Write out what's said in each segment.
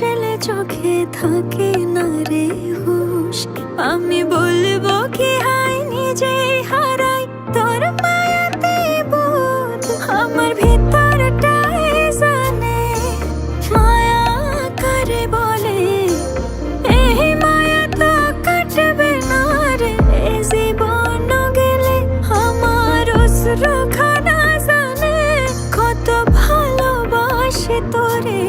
আসলে চোখে থাকে না রে হুশ। আমি বলবো কি হাই নিজেই হারাই তোর মায়াতে বোধ। আমার ভিতরটাই জানে মায়া করে বলে এই মায়া তো কাটবে না রে জীবন গেলে। আমার অশ্রুখানা জানে কত ভালোবাসি তোরে,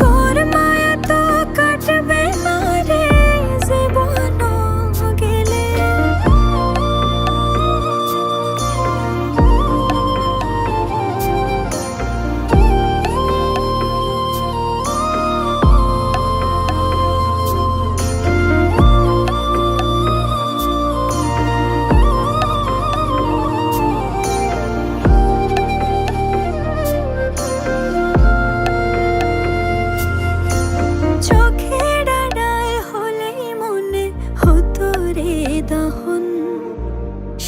তোর মায়া তো কাটবে না রে জীবন গেলে। চোখের আড়াল হলেই মনে হতো রে দহন,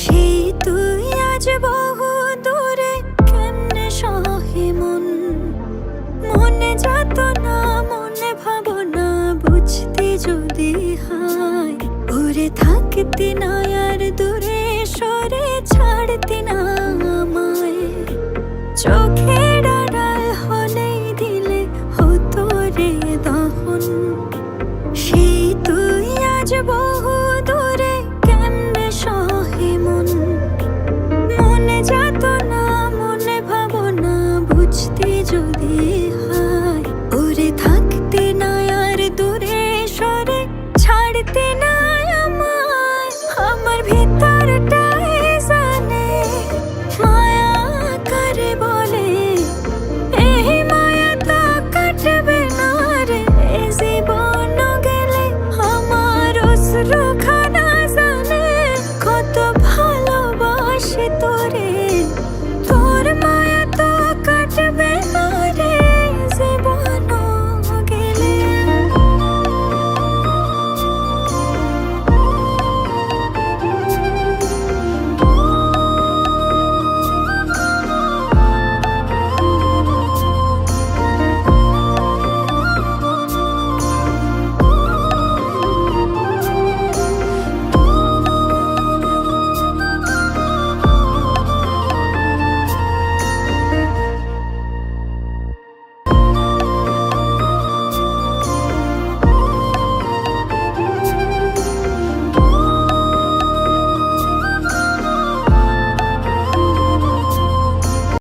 সেই তুই আজ বহু দূরে কেমনে সহে মন। মনে যত না মনে ভাবনা বুঝতে যদি হয়, উড়ে থাকতে না আর দূরে